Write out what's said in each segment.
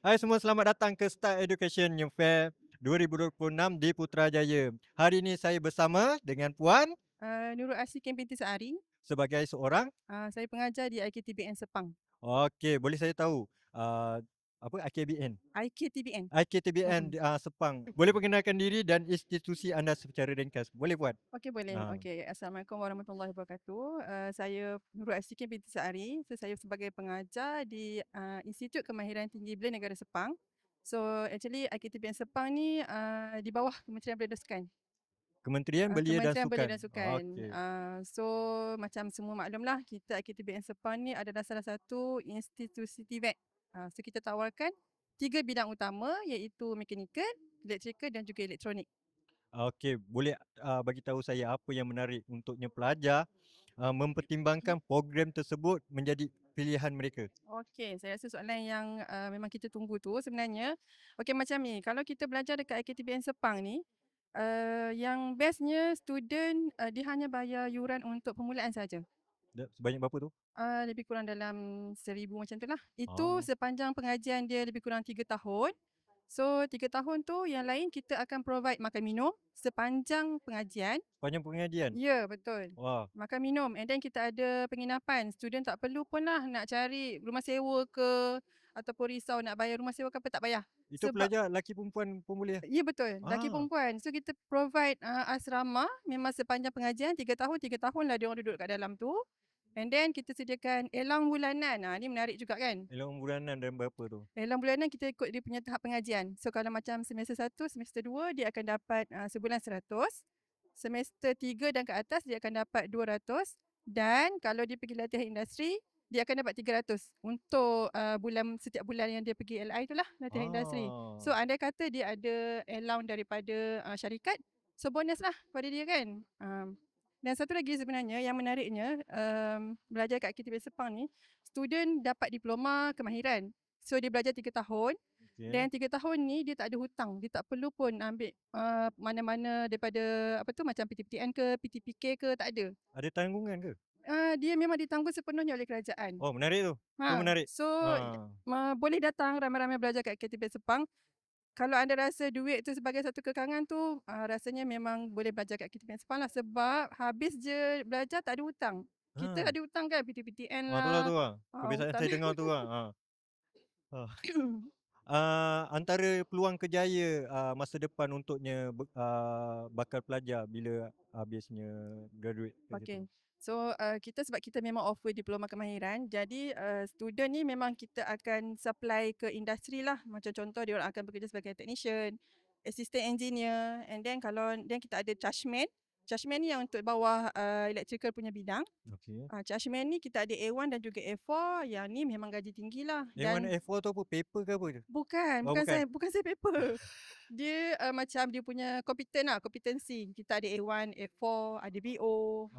Hai semua, selamat datang ke Start Education New Fair 2026 di Putrajaya. Hari ini saya bersama dengan Puan Nurul Ashikin binti Seari. sebagai seorang. Saya pengajar di IKTBN Sepang. Okey, boleh saya tahu apa IKBN? IKTBN. IKTBN Mm-mm. Sepang. Boleh perkenalkan diri dan institusi anda secara ringkas. Boleh Puan? Okey, boleh. Ha. Okey. Assalamualaikum warahmatullahi wabarakatuh. Saya Nurul Ashikin binti Seari. So, saya sebagai pengajar di Institut Kemahiran Tinggi Belia Negara Sepang. So, actually IKTBN Sepang ni di bawah Kementerian Belia dan Sukan. Kementerian Belia dan Kementerian Belia Sukan. dan Sukan. Okey. So, macam semua maklumlah, kita IKTBN Sepang ni adalah salah satu institusi TVET. So, kita tawarkan 3 bidang utama iaitu mekanikal, elektrikal dan juga elektronik. Okey, boleh bagi tahu saya apa yang menarik untuknya pelajar mempertimbangkan program tersebut menjadi pilihan mereka? Okey, saya rasa soalan yang memang kita tunggu tu sebenarnya. Okey, macam ni, kalau kita belajar dekat IKTBN Sepang ni, yang bestnya student dia hanya bayar yuran untuk permulaan saja. Sebanyak berapa tu? Lebih kurang dalam 1,000 macam tu lah. Itu Oh. sepanjang pengajian dia lebih kurang 3 tahun. So 3 tahun tu yang lain kita akan provide makan minum sepanjang pengajian. Sepanjang pengajian? Ya, betul. Wah, Makan minum, and then kita ada penginapan. Student tak perlu pun lah nak cari rumah sewa ke ataupun risau nak bayar rumah sewa ke apa, tak payah. itu Sebab pelajar lelaki perempuan pun boleh? ya, betul, lelaki Ah, perempuan. So kita provide asrama memang sepanjang pengajian 3 tahun lah dia orang duduk kat dalam tu. And then kita sediakan elang bulanan. Ni menarik juga kan. elok bulanan dan berapa tu? Elang bulanan kita ikut dia punya tahap pengajian. So kalau macam semester 1, semester 2 dia akan dapat sebulan 100. Semester 3 dan ke atas dia akan dapat 200. Dan kalau dia pergi latihan industri, dia akan dapat 300 untuk setiap bulan yang dia pergi LI tu lah, latihan industri. So Ah, andai kata dia ada allowance daripada syarikat, so bonus lah pada dia kan. Dan satu lagi sebenarnya yang menariknya, belajar kat KTP Sepang ni, student dapat diploma kemahiran. So dia belajar 3 tahun, okey. dan 3 tahun ni dia tak ada hutang. Dia tak perlu pun ambil mana-mana daripada apa tu, macam PTPTN ke, PTPK ke, tak ada. Ada tanggungan ke? Dia memang ditanggung sepenuhnya oleh kerajaan. Oh, menarik tu. Tu menarik. So Ah, boleh datang ramai-ramai belajar kat KTP Sepang. Kalau anda rasa duit tu sebagai satu kekangan tu, rasanya memang boleh belajar kat KTPN Sepang lah, sebab habis je belajar tak ada hutang. Kita ha. ada hutang kan, PTPTN Ah, tu lah lah, tu lah. Kebiasaan hutang. saya dengar tu lah. Ah. Antara peluang kerjaya masa depan untuknya bakal pelajar bila habisnya graduate kat situ. Okey. So kita sebab kita memang offer diploma kemahiran, jadi student ni memang kita akan supply ke industri lah. Macam contoh dia orang akan bekerja sebagai technician, assistant engineer, and then kita ada chargeman. Chargeman ni yang untuk bawah electrical punya bidang. Okey. Chargeman ni kita ada A1 dan juga A4, yang ni memang gaji tinggi lah. A1 Dan A4 tu apa? Paper ke apa je? bukan, Oh, bukan. bukan saya paper. Dia macam dia punya kompeten lah, kompetensi. Kita ada A1, A4, ada BO.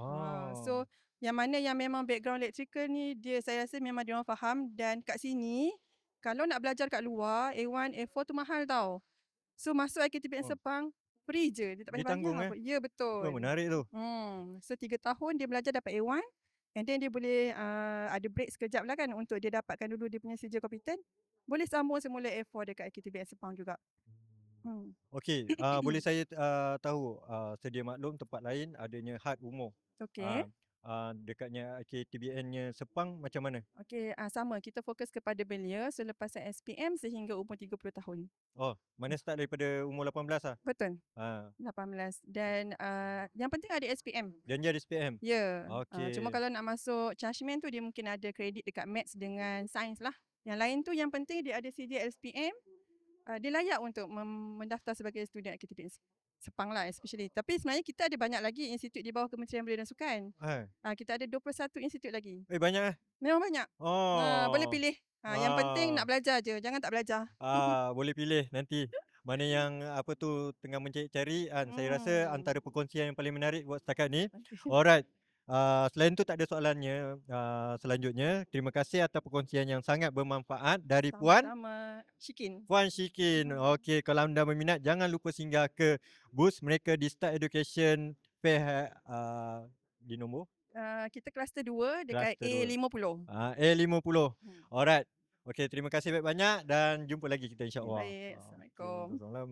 So Oh. yang mana yang memang background electrical ni, saya rasa memang dia orang faham. Dan kat sini, kalau nak belajar kat luar, A1, A4 tu mahal tau. So masuk IKTPN Oh, Sepang, free je. Dia tak payah ditanggung bayar. Ya, Oh, betul. menarik tu. So 3 tahun dia belajar dapat A1, and then dia boleh ada break sekejap lah kan untuk dia dapatkan dulu dia punya sijil kompeten. Boleh sambung semula A4 dekat IKTBN Sepang juga. Hmm. Okey, boleh saya tahu sedia maklum tempat lain adanya had umur. Okey. Ah, dekatnya KTBN-nya Sepang macam mana? Okey, sama kita fokus kepada belia selepasan SPM sehingga umur 30 tahun. Oh, mana start daripada umur 18 lah? Betul. Ah, 18. Dan yang penting ada SPM. janji ada SPM? Ya. Cuma Okey. kalau nak masuk chargeman tu dia mungkin ada kredit dekat maths dengan sains lah. Yang lain tu yang penting dia ada CJ SPM. Dia layak untuk mendaftar sebagai student aktiviti Sepang lah especially. Tapi sebenarnya kita ada banyak lagi institut di bawah Kementerian Belia dan Sukan. Eh, Kita ada 21 institut lagi. banyak eh? Memang banyak. Boleh Oh. pilih. Yang penting nak Ah. belajar je, jangan tak belajar. Boleh pilih nanti mana yang apa tu tengah mencari-cari kan. Saya rasa antara Hmm. perkongsian yang paling menarik buat setakat ni. Okay. Alright. Selain tu tak ada soalannya selanjutnya. Terima kasih atas perkongsian yang sangat bermanfaat dari Sama-sama. Shikin. Puan Shikin. Okey, kalau anda berminat jangan lupa singgah ke booth mereka di Start Education Fair di nombor Kita kluster 2 dekat kluster 2. A50. A50. Hmm. Alright. Okey, terima kasih banyak-banyak dan jumpa lagi kita insya-Allah. Baik, Okey, Assalamualaikum. Waalaikumsalam.